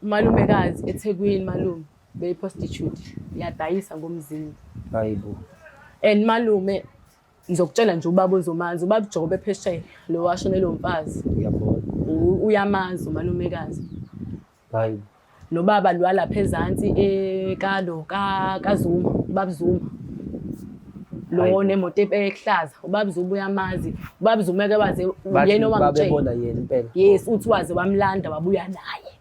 Umalumekazi eThekwini malume beyi-prostitute iyadayisa ngomzimba. Hayibo. And malume ngizokutshela nje ubaba ozomazi, ubaba Jobe phesheya lo washonelwe umfazi. Ngiyabona. Uyamazi umalumekazi. Hayibo. Nobaba lo walapha ezansi kaZuma, ubaba Zuma. Lo nemoto ehlaza, ubaba Zuma uyamazi. Ubaba Zuma ke waze uyena owangitshela. Babebona yena impela. Yes, uthi waze wamlanda wabuya naye.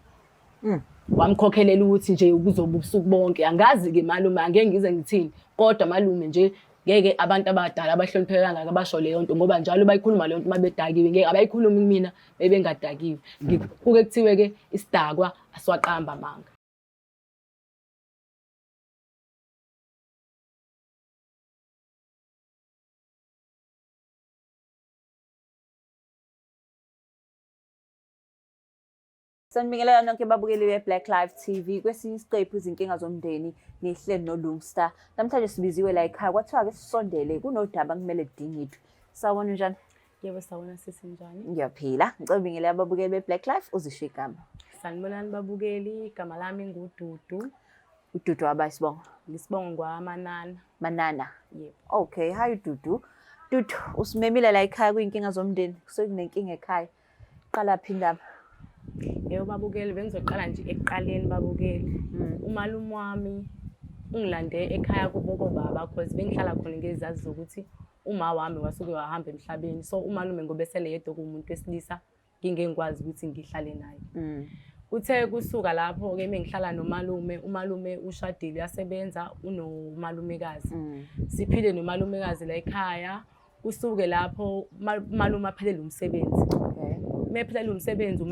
Wamkhokhelela ukuthi nje kuzoba ubusuku bonke. Angazi-ke malume, angeke ngize ngithini. Kodwa malume nje ngeke abantu abadala abahlonipheke kangaka basho leyo nto ngoba njalo bayikhuluma leyo nto uma bedakiwe. Ngeke abayikhulumi kumina bebengadakiwe. Kuke kuthiwe-ke isidakwa asiwaqamba amanga. Sanibingelela nonke babukeli be-Black Live TV. Kwesinye isiqephu izinkinga zomndeni nihleli noLungstar. Namhlanje sibiziwe la ekhaya kwathiwa-ke sisondele kunodaba kumele kudingidwe. Sawubona njani? Yebo sawubona sisi njani? Ngiyaphila. Ngicela ubingelela ababukeli be-Black Live uzisho igama. Sanibonani babukeli, igama lami nguDudu. uDudu wabayisibongo. Ngisibongo kwaManana. Manana. Yebo. Okay, hi Dudu. Dudu, usimemile la ekhaya kuyinkinga zomndeni. Kusekunenkinga ekhaya. Qala phi indaba? Yebo babukeli, bengizoqala nje ekuqaleni babukeli. Umalume wami ungilande ekhaya kubo baba because bengihlala khona ngezazi zokuthi uma wami wasuke wahamba emhlabeni. So umalume ngoba esele yedwa kumuntu wesilisa ngingengikwazi ukuthi ngihlale naye. Uthe kusuka lapho ke mengihlala nomalume, umalume ushadile yasebenza unomalumekazi. Siphile nomalumekazi la ekhaya. Usuke lapho umalume aphelele umsebenzi. Mephelele umsebenzi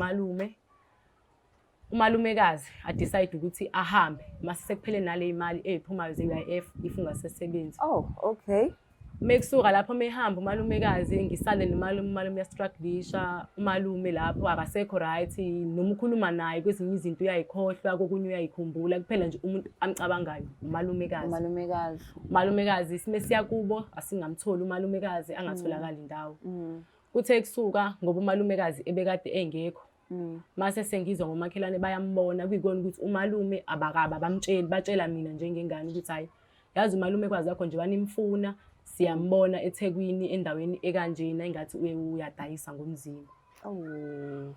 umalumekazi decide ukuthi ahambe mase sekuphele nale imali eziphumayo ze-UIF if ungasebenzi. Oh, okay. Mekusuka lapho mehamba umalumekazi ngisale nomalume yastrugglisha umalume lapho akasekho right noma ukhuluma naye kwezinye izinto uyayikhohlwa kokunye uyayikhumbula kuphela nje umuntu amcabangayo umalumekazi. Umalumekazi sime siya kubo asingamtholi umalumekazi angatholakala indawo. Kuthe kusuka ngoba umalumekazi ebekade engekho. Mase sengizwa ngomakhelwane bayambona kuyikona ukuthi umalume abakaba batshela mina njengengane ukuthi hayi yazi umalumekazi wakho nje banimfuna siyambona eThekwini endaweni ekanjena engathi uyadayisa ngomzimba.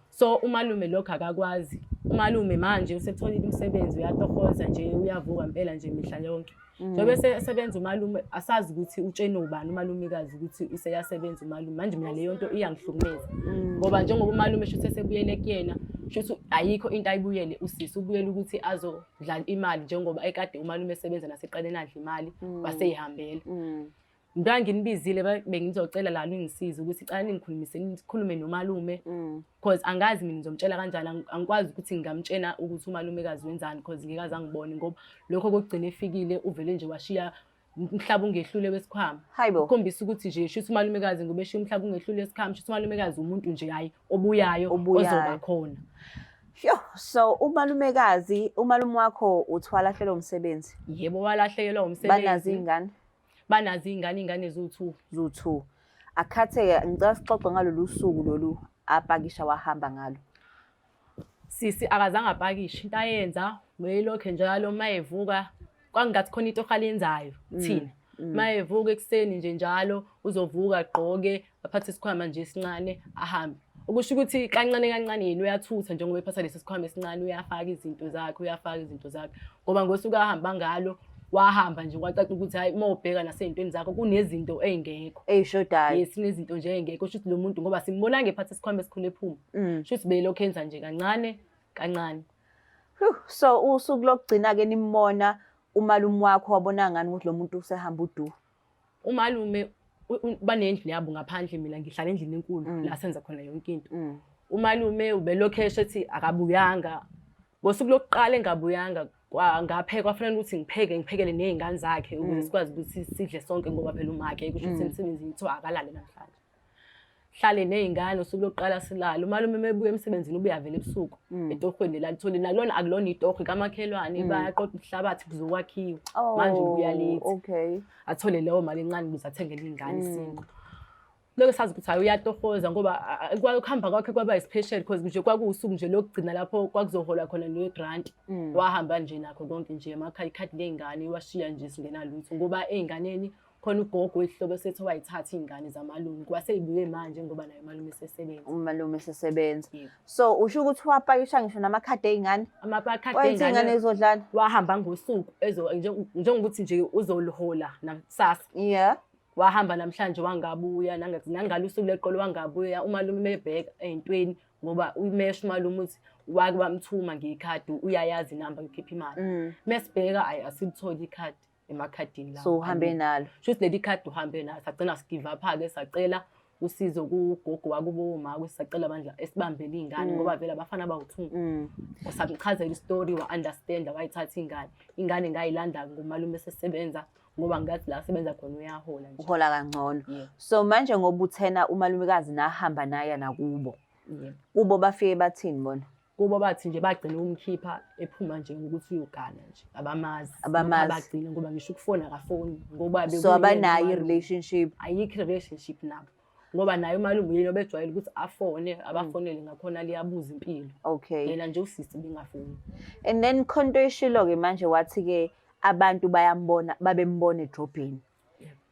So umalume lokho akakwazi. Umalume manje usetholile umsebenzi uyatohoza nje uyavuka impela nje mihla yonke. Njobe sebenza umalume asazi ukuthi utshene ubani umalumekazi ukuthi useyasebenza umalume. Manje mina leyo nto iyangihlukumeza. Ngoba njengoba umalume shuthe sebuyele kuyena shuthi ayikho into ayibuyele usisi ubuyele ukuthi azodlala imali njengoba ekade umalume esebenza naseqaleni adla imali waseyihambela. Nginibizile bengizocela la ngisize ukuthi cala nikhulume nomalume because angazi mina ngizomtshela kanjani angikwazi ukuthi ngingamtshena ukuthi umalumekazi wenzani because ngikaze angibone ngoba lokho kokugcina efikile uvele nje washiya umhlaba ungehlule wesikhwama. Ukhombisa ukuthi nje shuthi umalumekazi ngoba eshiya umhlaba ungehlule wesikhwama shuthi umalumekazi umuntu nje hayi obuyayo ozoba khona. So umalume wakho uthwala hlelo umsebenzi? Yebo walahlekelwa umsebenzi. Banazi ingane? Banazi ingane eziwu-2. Akhatheke ngicela sixoxe ngalolu suku lolu apakisha wahamba ngalo. Sisi akazange apakishe into ayenza wayelokho njalo mayevuka kwangathi khona into ohalenzayo thina. Mayevuka ekuseni nje njalo uzovuka agqoke aphathe isikhwama nje esincane ahambe. Ukusho ukuthi kancane yena uyathutha njengoba ephatha lesi sikhwama esincane uyafaka izinto zakhe ngoba ngosuku ahamba ngalo wahamba nje kwacaca ukuthi hayi mawubheka nasezintweni zakho kunezinto ezingekho ezishodayo. Yes kunezinto nje ezingekho shuthi lo muntu ngoba simbona ngephatha isikhwama esikhulu ephuma shuthi belokho enza nje kancane. So usuku lokugcina ke nimbona umalume wakho wabona ngani ukuthi lo muntu usehamba udu? Umalume banendlu yabo ngaphandle mina ngihlala endlini enkulu la senza khona yonke into. Umalume ubelokho ethi akabuyanga. Ngosuku lokuqala engabuyanga ngapheka kufanele ukuthi ngiphekele nezingane zakhe ukuze sikwazi ukuthi sidle sonke ngoba phela umakhe kusho ukuthi emsebenzini kuthiwa akalale namhlanje. Hlale nezingane usuku lokuqala silala. Umalume mebuya emsebenzini ubuya vele ebusuku etohweni la lithole nalona akulona itoho kamakhelwane bayaqoqa umhlabathi kuzokwakhiwa. Manje ubuya late. Athole leyo mali encane ukuze athengele izingane isinto. lokho sazi ukuthi hayi uyatohoza ngoba ukuhamba kwakhe kwaba special because nje kwakuwusuku nje lokugcina lapho kwakuzohola khona ne-grant. Wahamba nje nakho konke nje ikhadi ley'ngane washiya nje singenalutho ngoba ey'nganeni khona ugogo wehlobo sethu wayithatha iy'ngane zamalungu kwaseyibuye manje ngoba naye umalume esesebenza. Umalume esesebenza. So usho ukuthi wapakisha ngisho namakhadi ey'ngane? Amakhadi Wayethi iy'ngane zizodlala? Wahamba ngosuku njengokuthi nje uzoluhola nakusasa. Yeah. Wahamba namhlanje wangabuya nangalo usuku leqolo wangabuya umalume mebheka ey'ntweni ngoba umesha umalume uthi wake wamthuma ngekhadi uyayazi inamba ngikhipha imali. Mesibheka asilitholi ikhadi emakhadini lawo. So uhambe nalo. Shuthi leli khadi uhambe nalo sagcina sigive up-ke sacela usizo kugogo wakubo uma sacela bandla esibambele iy'ngane ngoba vele abafana bawu2. Samchazela istori wa-understand wayithatha ingane ngayilanda ngumalume esesebenza ngoba ngathi la sebenza khona uyahola nje. Uhola kangcono. So manje ngoba uthena umalumekazi nahamba naye nakubo. Kubo bafike bathini bona? Kubo bathi nje bagcina umkhipha ephuma nje ukuthi uyogana nje abamazi. Bagcina ngoba ngisho ukufona akafoni ngoba so abanayo i-relationship. Ayikho i-relationship nabo ngoba naye umalume yena obejwayele ukuthi afone abafonele ngakhona liyabuza impilo. Okay. Yena nje usisi bengafoni. And then Khonto eshilo-ke manje wathi-ke abantu babembona edrobheni.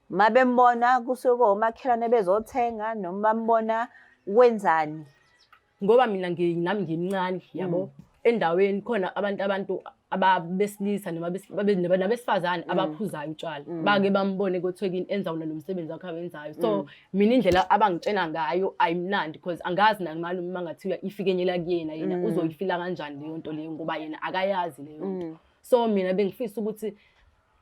Mabembona kusuke omakhelwane bezothenga noma bambona wenzani? Ngoba mina nami ngimncane yabo endaweni khona abantu ababesilisa nabesifazane abaphuzayo utshwala bake bambone kothwekini enza wona lo msebenzi wakhe awenzayo. So mina indlela abangitshena ngayo ayimnandi because angazi nakumalume mangathiwa ifikenyela kuyena yena uzoyifila kanjani leyo nto leyo ngoba yena akayazi leyo nto. So mina bengifisa ukuthi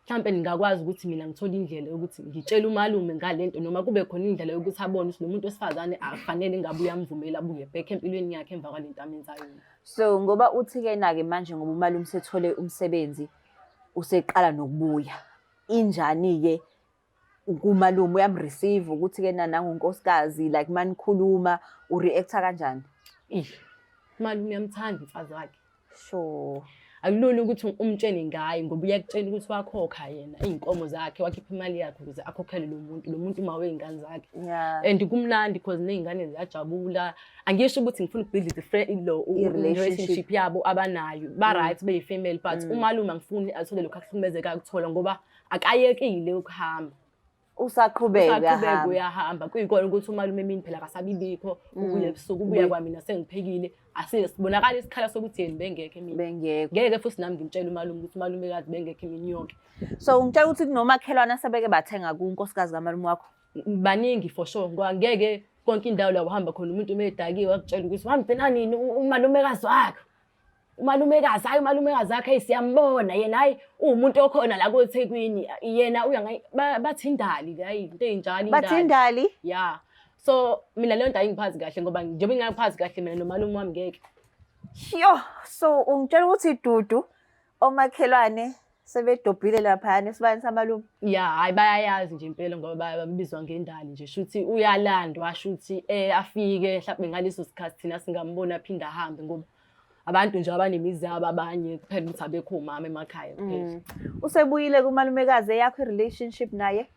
mhlambe ngingakwazi ukuthi mina ngithola indlela yokuthi ngitshela umalume ngalento noma kube khona indlela yokuthi abone ukuthi lo muntu wesifazane akufanele ngabe uyamvumela abuye back empilweni yakhe emva kwalento amenzayo. So ngoba uthi-ke na-ke manje ngoba umalume usethole umsebenzi useqala nokubuya injani-ke kumalume uyamreceive ukuthi-ke nanangunkosikazi like manikhuluma ureacta kanjani? Umalume uyamthanda umfazi wakhe. Sure. Akulula ukuthi umtshene ngaye ngoba uyakutshela ukuthi wakhokha yena iy'nkomo zakhe wakhipha imali yakhe ukuze akhokhele lo muntu uma wey'ngane zakhe. And kumnandi because ney'ngane ziyajabula. Angisho ukuthi ngifuna ukubuild relationship yabo abanayo ba-right beyi-family but umalume angifuni athole lokhu akuhlukumezeka akuthola ngoba akayekile ukuhamba. Usaqhubeka uyahamba kuyikona ukuthi umalume emini phela akasabibikho ubuye ebusuku ubuya kwamina sengiphekile asibonakala isikhala sokuthi yena bengekho emini. Ngeke futhi nami ngimtshela umalume ukuthi umalumekazi bengekho emini yonke. So ngitshela ukuthi kunomakhelwane asebeke bathenga kunkosikazi kamalume wakho? Baningi for sure ngoba ngeke konke indawo la uhamba khona umuntu umedakiwe akutshela ukuthi wambhena nini umalumekazi wakho. Umalumekazi akhe siyambona yena hayi umuntu okhona la koThekwini yena bathi indali hayi into ey'njalo. Bathi indali? Yeah. So mina leyo nto ayingiphathi kahle ngoba njengoba ngingaphathi kahle mina nomalume wami ngeke. Yo, so ungitshela ukuthi Dudu omakhelwane sebedobhile laphana esibani samalume? Yeah, hayi bayayazi nje impela ngoba babizwa ngendali nje shuthi uyalandwa shuthi afike mhlawumbe ngaleso sikhathi thina singambona aphinda ahambe ngoba abantu nje abanemizi yabo abanye kuphela ukuthi abekho umama emakhaya kuphela. Usebuyile kumalumekazi yakho i-relationship naye?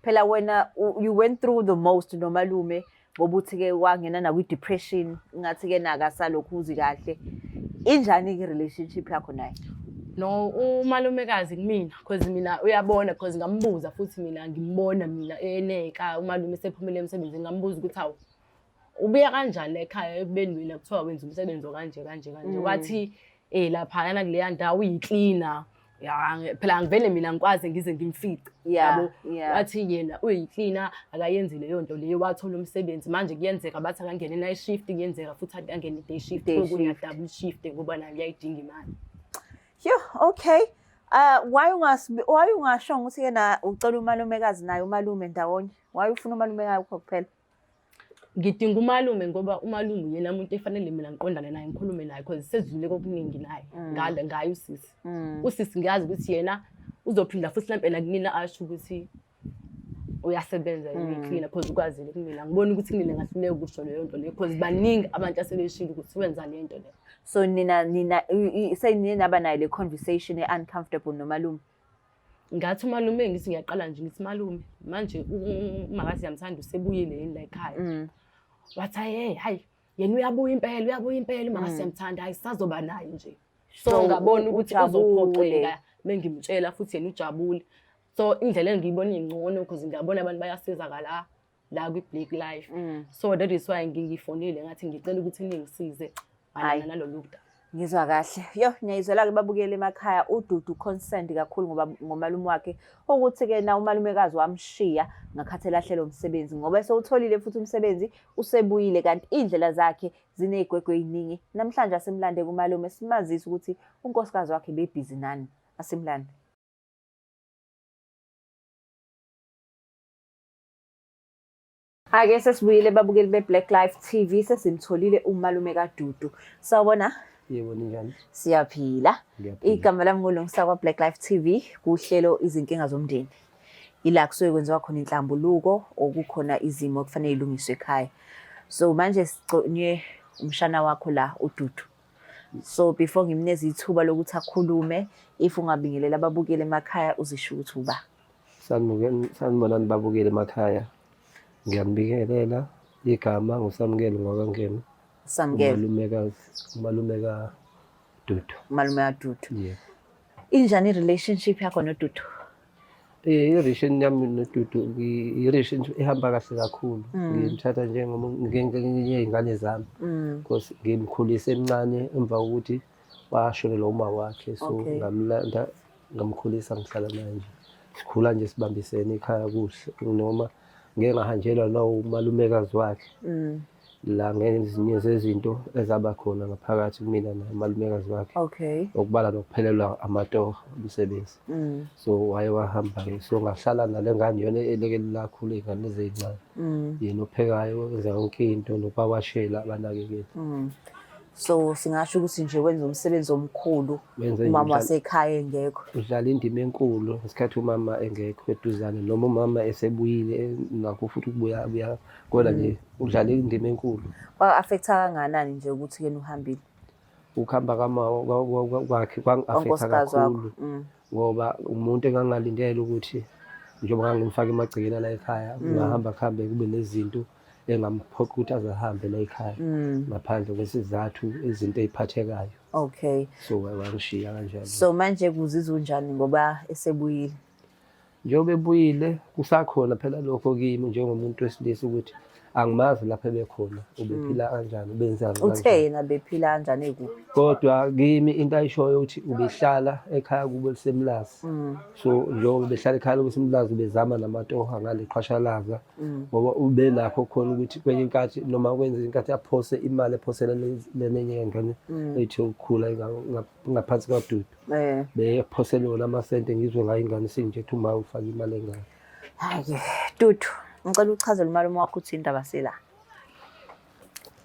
Phela wena you went through the most nomalume ngoba uthi-ke wangena nakwi-depression ngathi-ke nakasalokhu uzi kahle. Injani-ke i-relationship yakho naye? No, umalumekazi kumina because mina uyabona because ngambuza futhi mina ngimbona mina eneka umalume sephumile emsebenzini ngambuza ukuthi hawu ubuya kanjani ekhaya ekubeni wena kuthiwa wenza umsebenzi okanje. Wathi lapha na kuleya ndawo uyicleaner. Ya phela ngivele mina ngikwazi ngize ngimfice yabo. Wathi yena uyicleaner akayenzi leyo nto leyo wathola umsebenzi manje kuyenzeka bathi akangene night shift kuyenzeka futhi angene day shift kuya double shift ngoba nayo uyayidinga imali. Okay. Why ungasho ukuthi-ke na ucela umalumekazi naye umalume ndawonye? Why ufuna umalume yakho kuphela? Ngidinga umalume ngoba umalume yena umuntu efanele mina ngiqondane naye ngikhulume naye because sezidlule kokuningi naye ngaye usisi. Usisi ngiyazi ukuthi yena uzophinda futhi mhlawumbe nakunina asho ukuthi uyasebenza uyicleaner because ukwazile kumina. Ngibona ukuthi kumina ngahluleka ukusho leyo nto leyo because baningi abantu asebeshilo ukuthi wenza le nto le. So nina sayinina naba nayo le conversation e-uncomfortable nomalume? ngathi umalume ngithi ngiyaqala nje ngithi malume manje uMakazi Yamthanda usebuyile yini la ekhaya. Wathi hayi yena uyabuya impela uMakazi Yamthanda ayisazoba naye nje. So ngabona ukuthi uzophoxeka mengimtshela futhi yena ujabule. So indlela engiyibona ingcono because ngiyabona abantu bayasizakala la kwi-Black Life. So that is why ngifonile ngathi ngicela ukuthi ningisize nalolu daba. Ngizwa kahle. Yo, ngiyayizwela-ke babukele emakhaya uDudu concerned kakhulu ngomalume wakhe ukuthi-ke na umalumekazi wamshiya ngakhathi elahlelwe umsebenzi ngoba sewutholile futhi umsebenzi usebuyile kanti indlela zakhe ziney'gwegwe ey'ningi. Namhlanje asimlande kumalume simazise ukuthi unkosikazi wakhe bebhizi nani. Asimlande. Ake sesibuyile babukeli be-Black Life TV sesimtholile umalume kaDudu. Sawubona. Yebo ninjani? Siyaphila. Igama lami nguLungisa kwa-Black Life TV kuhlelo izinkinga zomndeni. Ila kusuke kwenziwa khona inhlambuluko okukhona izimo okufanele ilungiswe ekhaya. So manje sigconye umshana wakho la uDudu. So before ngimneze ithuba lokuthi akhulume if ungabingelela ababukeli emakhaya uzisho ukuthi uba. Sanibonani babukeli emakhaya. Ngiyambingelela igama nguSamukelo ngokwangena. Samukelo. Umalume kaDudu. Malume kaDudu. Yeah. Injani relationship yakho noDudu? I-relation yami noDudu i-relationship ihamba kahle kakhulu. Ngimthatha njengey'ngane zami. Because ngimkhulise emncane emva kokuthi washonelwa uma wakhe. So ngamlanda ngamkhulisa ngihlala naye nje. Sikhula nje sibambisene ekhaya kuhle noma ngeke ngahanjelwa nawo umalumekazi wakhe. La ngezinye zezinto ezaba khona ngaphakathi kumina namalumekazi wakhe. Okay. Ukubala nokuphelelwa amatoho umsebenzi. So waye wahamba-ke. So ngahlala nale ngane yona elekelela kakhulu iy'ngane ezincane. Yena ophekayo wenza yonke into nopawashela abanakekeli. So singasho ukuthi nje wenza umsebenzi omkhulu umama wasekhaya engekho. Udlala indima enkulu ngesikhathi umama engekho eduzane noma umama esebuyile nakho futhi ukubuya kodwa nje udlala indima enkulu. Kwa-affecta kangakanani nje ukuthi yena uhambile? Ukuhamba kwakhe kwang-affecta kakhulu ngoba umuntu engangalindele ukuthi njengoba ngangimfaka emagcekeni la ekhaya ungahamba kuhambe kube nezinto engamphoqa ukuthi azahambe la ekhaya ngaphandle kwesizathu izinto ey'phathekayo. Okay. So wangishiya kanjalo. So manje kuzizwa unjani ngoba esebuyile? Njengoba ebuyile kusakhona phela lokho kimi njengomuntu wesilisa ukuthi angimazi lapha ebekhona ubephila kanjani ubenzani kanjani. Uthe yena bephila kanjani ekuphi? Kodwa kimi into ayishoyo ukuthi ubehlala ekhaya kubo lisemlazi. So njengoba behlala ekhaya lisemlazi ubezama namatoha ngale qhashalaza ngoba ube lapho khona ukuthi kwenye inkathi noma kwenza inkathi aphose imali ephosela lenenye ngane ethi ukukhula ngaphansi kaDudu. Bephosela yona amasente ngizwe ngayo ingane sinje ethi uma ufaka imali engane. Hayi Dudu, ngicela uchazele umalume wakho uthi indaba sela.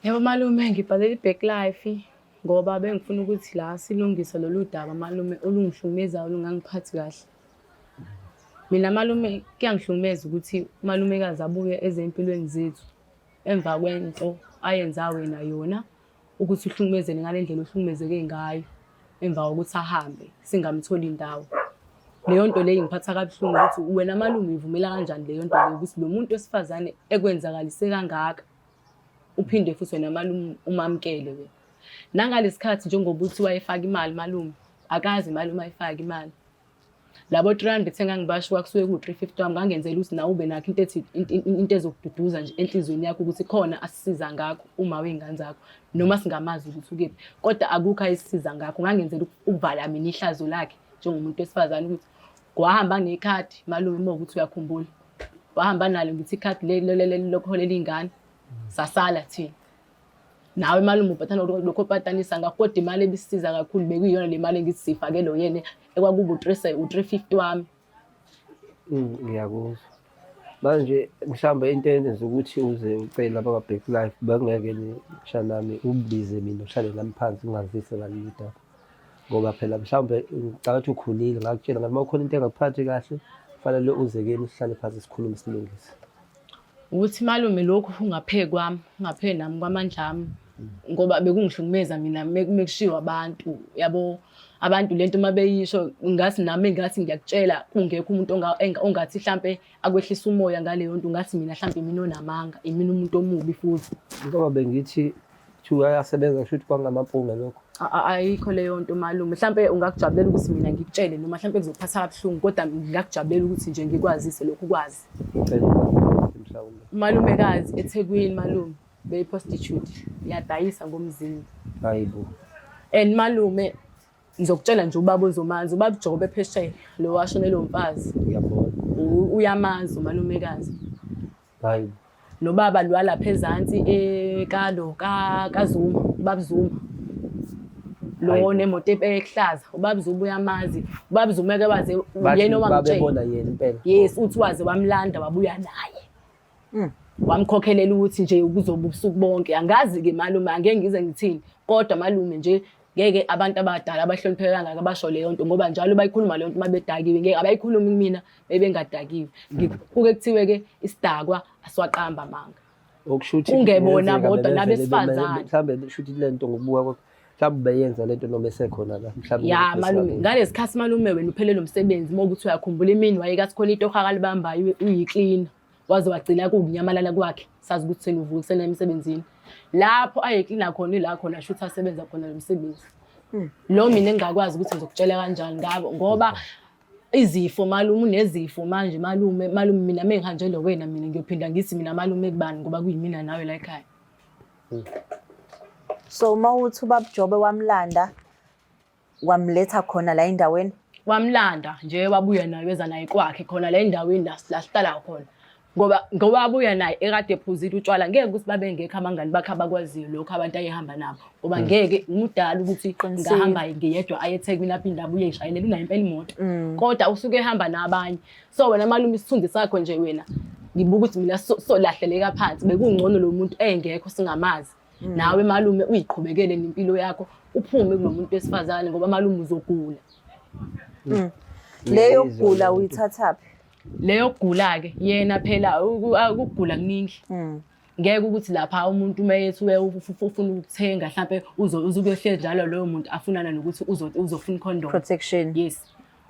Yebo malume ngibhalela i-Black Life ngoba bengifuna ukuthi la silungise lolu daba malume olungihlukumezayo olungangiphathi kahle. Mina malume kuyangihlukumeza ukuthi umalumekazi abuye ezempilweni zethu emva kwento ayenza wena yona ukuthi uhlukumezele ngale ndlela ohlukumezeke ngayo emva kokuthi ahambe singamtholi indawo. Leyo nto leyo ngiphatha kabuhlungu ukuthi wena malume ivumela kanjani leyo nto leyo ukuthi lo muntu wesifazane ekwenzakalise kangaka uphinde futhi wena malume umamkele wena. Nangalesikhathi njengoba uthi wayefaka imali malume akazi malume ayifaka imali. Labo 300 engangibasho kwakusuke ku350 wami ngangenzela ukuthi nawe ube nakho into ezokududuza nje enhlizweni yakho ukuthi khona asisiza ngakho uma wengane zakho noma singamazi ukuthi ukephi kodwa akukho ayisiza ngakho ngangenzela ukuvala mina ihlazo lakhe njengomuntu wesifazane ukuthi kwahamba nekhadi malume uma ukuthi uyakhumbula wahamba nalo ngithi ikhadi lokholela ingane sasala thina nawe malume ubhathana lokho patanisa ngakodwa imali ebisiza kakhulu bekuyiyona le mali engithi sifakelo yena ekwakuba u350 wami. Ngiyakuzwa. Manje mhlawumbe into enza ukuthi uze ucela laba Black Life bangeke nishanami ubize mina uhlale nami phansi ungazise ngalita ngoba phela mhlawumbe ngicabanga ukuthi ukhulile ngakutshela ngathi mawukhona into engakuphathi kahle kufanele uze kimi sihlale phansi sikhulume silungise. Ukuthi malume lokhu ungapheki kwami ungapheki nami kwamandla ami ngoba bekungihlukumeza mina mekushiwa abantu yabo abantu lento mabeyisho nami ngiyakutshela kungekho umuntu ongathi mhlambe akwehlisa umoya ngaleyo nto ngathi mina mhlambe mina onamanga imina umuntu omubi futhi ngoba bengithi uyasebenza kusho ukuthi kwangamampunge lokho ayikho leyo nto malume mhlambe ungakujabulela ukuthi mina ngikutshele noma mhlambe kuzophatha kabuhlungu kodwa ngingakujabulela ukuthi nje ngikwazise lokhu kwazi umalumekazi eThekwini malume beyi-prostitute iyadayisa ngomzimba hayibo and malume ngizokutshela nje ubaba ozomanzi ubaba uJobe phesheya lo washonelwe umfazi ngiyabona uyamazi umalumekazi hayibo nobaba lwala phezansi ekalo kaZuma ubaba Zuma lo nemoto ehlaza ubaba Zuma uyamazi ubaba Zuma ke waze yena owangitshela babona yena impela yes uthi waze wamlanda wabuya naye wamkhokhelela ukuthi nje kuzoba ubusuku bonke angazi ke malume angeke ngize ngithini kodwa malume nje ngeke abantu abadala abahlonipheke kangaka basho leyo nto ngoba njalo bayikhuluma leyo nto mabedakiwe ngeke abayikhulumi kumina bebengadakiwe kuke kuthiwe ke isidakwa asiwaqamba amanga okushuthi ungebona bodwa nabesifazane mhlambe shuthi lento ngokubuka kwakho mhlambe beyenza lento noma esekhona la mhlambe ya malume ngalesikhathi malume wena uphelele umsebenzi mokuthi uyakhumbula imini wayekathi khona into ohaka libambayo uyiclean waze wagcina kunyamalala kwakhe sazi ukuthi senuvuka sena emsebenzini lapho ayeclean khona ila khona shuthi asebenza khona lo msebenzi lo mina engakwazi ukuthi ngizokutshela kanjani ngabo ngoba izifo malume unezifo manje malume mina mengihanjelwe wena mina ngiyophinda ngithi mina malume kubani ngoba kuyimina nawe la ekhaya so mawuthi ubaba Jobe wamlanda wamletha khona la endaweni wamlanda nje wabuya naye weza naye kwakhe khona la endaweni la sihlala khona ngoba abuya naye ekade ephuzile utshwala ngeke ukuthi babengekho abangani bakhe abakwaziyo lokho abantu ayehamba nabo ngoba ngeke umudala ukuthi ngahamba ngiyedwa ayeThekwini aphinde abuye eshayelele nayo impela imoto kodwa usuke ehamba nabanye so wena malume isithunzi sakho nje wena ngibuka ukuthi mina solahleleka phansi bekungcono lo muntu engekho singamazi nawe malume uyiqhubekele nempilo yakho uphume kunomuntu wesifazane ngoba malume uzogula leyo gula uyithathaphi leyo gula ke yena phela ukugula kuningi ngeke ukuthi lapha umuntu mayethu ufuna ukuthenga mhlambe uzokuyohlezi njalo loyo muntu afunana nokuthi uzofuna condom protection yes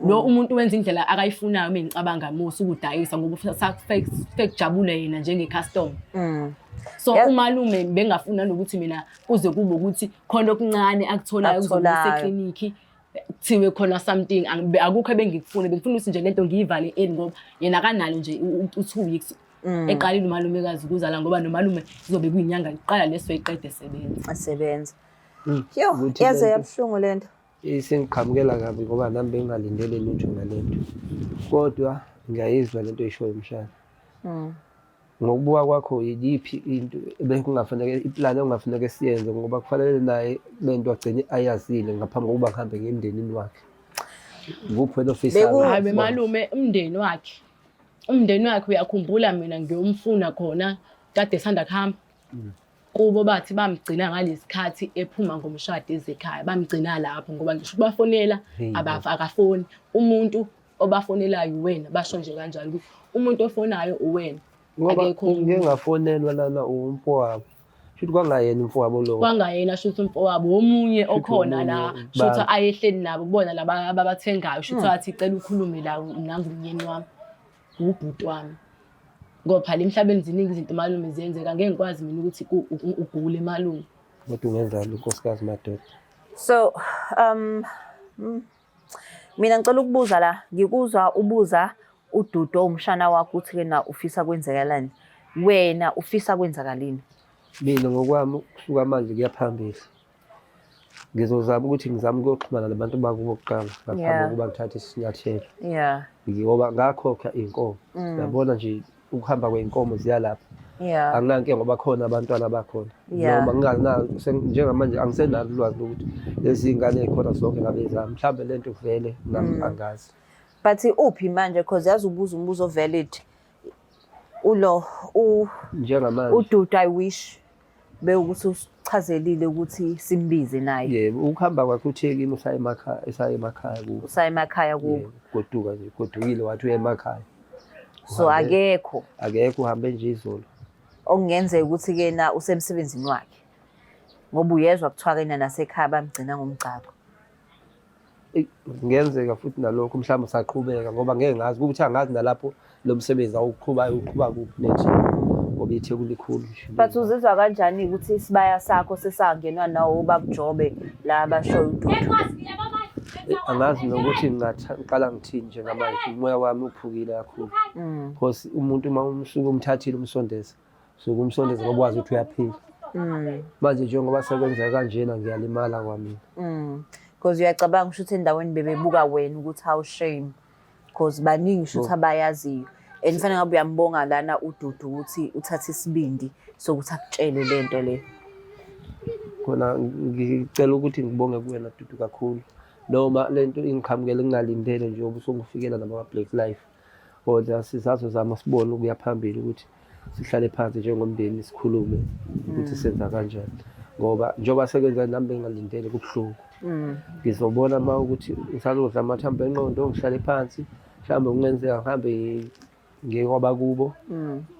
lo umuntu wenza indlela akayifunayo mengicabanga musu ukudayisa ngoba sekujabule yena njenge custom so umalume bengafuna nokuthi mina kuze kube ukuthi khona okuncane akutholayo kuzobisa ekliniki kuthiwe khona something akukho ebengikufuna bengifuna ukuthi nje lento ngiyivale ngoba yena kanalo nje u2 weeks eqalile umalumekazi ukuzala ngoba nomalume izobe kuyinyanga iqala leso iqede sebenza yo yaze yabhlungu lento isingiqhamukela kabi ngoba nami bengalindele lutho ngalento kodwa ngiyayizwa lento eyishoyo umshana ngokubuka kwakho yiphi into bekungafanele iplan engafanele siyenze ngoba kufanele naye lento agcine ayazile ngaphambi kokuba kuhambe ngemndenini wakhe nguphi wena ofisa hayi malume umndeni wakhe uyakhumbula mina ngiyomfuna khona kade sanda kuhamba kubo bathi bamgcina ngalesikhathi ephuma ngomshado ezekhaya bamgcina lapho ngoba ngisho bafonela akafoni umuntu obafonelayo wena basho nje kanjalo ukuthi umuntu ofonayo uwena ngoba ngeke ngafonelwa lana umfowabo shuthi kwangayena umfowabo lo kwangayena shuthi umfowabo omunye okhona la shuthi ayehleli nabo kubona laba ababathengayo shuthi athi icela ukhulume la nangumyeni wami ubhuti wami ngoba phela emhlabeni ziningi izinto malume ziyenzeka ngeke ngikwazi mina ukuthi ugule malume kodwa ungenzani unkosikazi madoda so mina ngicela ukubuza la ngikuzwa ubuza uDudo umshana wakho uthi kena ufisa kwenzakalani wena ufisa kwenzakalini mina ngokwami kusuka manje kuyaphambili ngizozama ukuthi ngizame ukuxhumana nabantu bakubo kuqala ngaphambi kokuba ngithathe isinyathelo ngoba ngakhokha inkomo yabona nje ukuhamba kweinkomo ziyalapha anginanke ngoba khona abantwana bakhona noma nginganayo njengamanje angisenalo ulwazi lokuthi lezi ingane ekhona zonke ngabe zami mhlambe lento vele nami angazi but uphi manje because yazi ubuza umbuzo valid ulo njengamanje uDudo I wish bewukuthi usichazelile ukuthi simbize naye yebo ukuhamba kwakhe uThekwini usaya emakhaya kubo goduka nje godukile wathi uya emakhaya so akekho uhambe nje izolo okungenzeka ukuthi kena usemsebenzini wakhe ngoba uyezwa kuthiwa-ke nasekhaya bamgcina ngomgcagco. Kungenzeka futhi nalokho mhlawumbe usaqhubeka ngoba ngeke ngazi ukuthi angazi nalapho lo msebenzi uqhuba kuphi nethi ngoba iThekwini likhulu. But uzizwa kanjani ukuthi isibaya sakho sesangenwa nawo bakujobe la abashoyo uDudu? Angazi nokuthi ngiqala ngithini njengamanje, umoya wami uphukile kakhulu because umuntu uma umsuke umthathile umsondeza suke umsondeza ngoba wazi ukuthi uyaphila. Manje njengoba sekwenzeka kanjena ngiyalimala kwami. Because uyacabanga ukuthi endaweni bebebuka wena ukuthi how shame because baningi shothi abayaziyo and fanele ngabe uyambonga lana uDudu ukuthi uthatha isibindi sokuthi akutshele lento le. Khona ngicela ukuthi ngibonge kuwena Dudu kakhulu noma lento ingiqhamukele ngingalindele nje obusungifikela nama Black Life kodwa sizazozama sibone ukuya phambili ukuthi sihlale phansi njengomndeni sikhulume ukuthi senza kanjani ngoba njengoba sekwenza nami bengalindele kubuhlungu. Ngizobona uma ukuthi ngisazozama mhlawumbe engqondo ngihlale phansi mhlawumbe kungenzeka ngihambe ngiye kwabakubo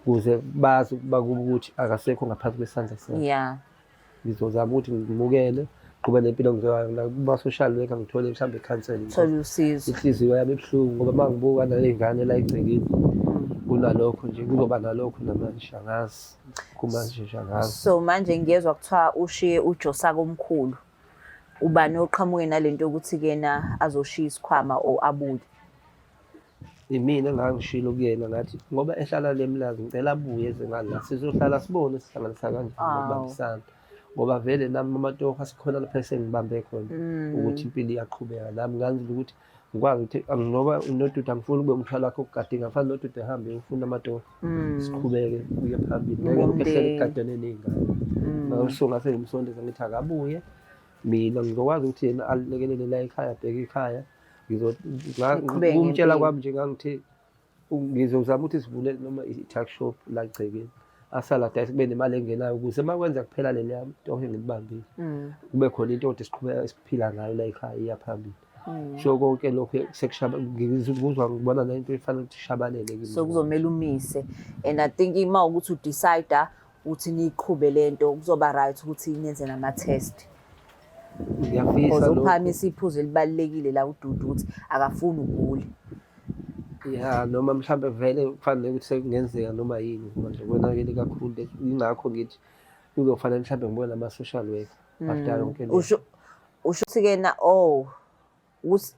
ukuze bazi bakubo ukuthi akasekho ngaphansi kwesandla sami. Yeah. Ngizozama ukuthi ngimukele kuba nempilo ngizoya kuba social worker ngithole mhlawumbe counseling. Thola usizo. Inhliziyo yami ibuhlungu ngoba mangibuka nalezingane la egcekeni kunalokho nje kuzoba nalokho namanje angazi kumanje nje angazi. So manje ngiyezwa kuthiwa ushiye uJosa komkhulu. Ubani oqhamuke nalento ukuthi kena azoshiya isikhwama o abuye? Imina engangishilo kuyena ngathi ngoba ehlala lemlazi ngicela abuye ezengane la sizohlala sibone sihlanganisa kanjani ngokubambisana ngoba vele nami amatoho asikhona lapha esengibambe khona ukuthi impilo iyaqhubeka nami nganzi ukuthi ngikwazi ukuthi ngoba uNodudu angifuni ube umthwalo wakho ukugade ngafana noDudu ehambe ufuna amatoho siqhubeke kuye phambili ngeke ngihlele egadene nezingane ngasuka sengimsondeza ngithi akabuye mina ngizokwazi ukuthi yena alekelele la ekhaya abheke ekhaya ngizomtshela kwami nje ngangithi ngizozama ukuthi sivule noma i-tuck shop la egcekeni asala dayisi kube nemali engenayo ukuze makwenza kuphela le yami into engilibambile kube khona into kodwa siqhubeka siphila ngayo la ekhaya iyaphambili. So konke lokho sekushaba ngizizwa ngibona lento efanele ukuthi ishabalele kimi. So kuzomela umise and I think ima ukuthi udecide uthi niqhube lento kuzoba right ukuthi nenze nama test. Ngiyafisa lokho uphamisa iphuzu elibalekile la uDudu ukuthi akafuni ugule. Yeah, noma mhlambe vele kufanele ukuthi sekungenzeka noma yini manje konakele kakhulu ingakho ngithi kuzofanele mhlambe ngibone ama social worker after yonke le. Usho ukuthi na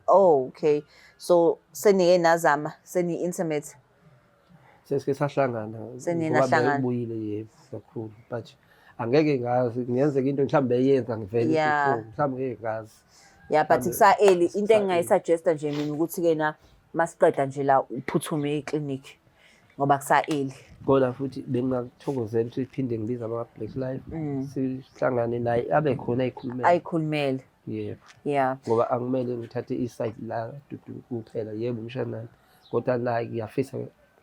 okay, so senike nazama seni intimate sesike sahlangana ngoba ubuyile yebo kakhulu but angeke ngazi kungenzeka into mhlambe eyenza ngivele mhlambe ngeke ngazi. Yeah, but kusa early into engingayisuggesta nje mina ukuthi na masiqeda nje la uphuthume eclinic ngoba kusa early. Kodwa futhi bengingakuthokozela ukuthi iphinde ngibiza ama Black Life sihlangane naye abe khona ayikhulumele. Yebo. Yeah. Ngoba angimele ngithathe iside la Dudu kuphela yebo umshanana kodwa la ngiyafisa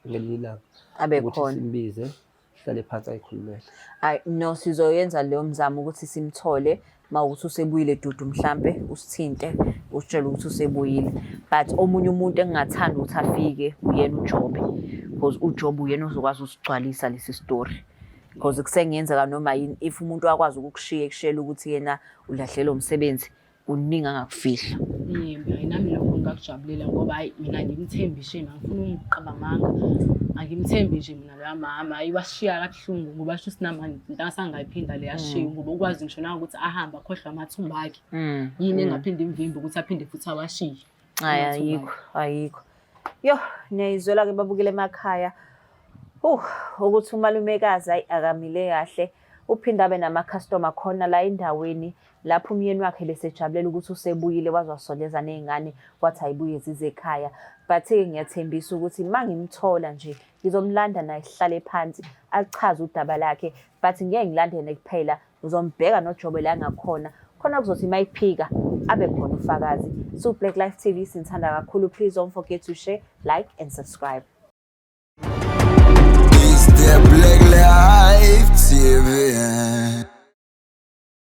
ngelilanga abe khona simbize sihlale phansi ayikhulumele. No sizoyenza leyo mzamo ukuthi simthole mawuthi usebuyile Dudu mhlambe usithinte usitshela ukuthi usebuyile but omunye umuntu engingathanda ukuthi afike uyena uJobe because uJobe uyena uzokwazi usigcwalisa lesi story because kusengenzeka noma yini if umuntu akwazi ukukushiya ekushela ukuthi yena ulahlelwe umsebenzi kuningi angakufihla. Yebo nami lokho ngikujabulela ngoba hayi mina ngimthembishe ngifuna umqabamanga angimthembi nje mina la mama ayiwashiya kabuhlungu ngoba sho sinamanje into asangayiphinda le yashiya ngoba ukwazi ngisho na ukuthi ahamba akhohlwa amathumba akhe yini engaphinde imvimbi ukuthi aphinde futhi awashiye. Ayikho yo niyizwela ke babukele emakhaya ukuthi umalumekazi akamile kahle uphinda abe nama customer khona la endaweni lapho umyeni wakhe besejabulela ukuthi usebuyile wazosondeza nezingane wathi ayibuye zize ekhaya but ngiyathembisa ukuthi mangimthola nje ngizomlanda naye sihlale phansi achaze udaba lakhe but ngeke ngilandene kuphela uzombheka noJobe la ngakhona khona kuzothi mayiphika abe khona ufakazi. So Black Life TV sinthanda kakhulu, please don't forget to share, like and subscribe. It's the Black Life TV.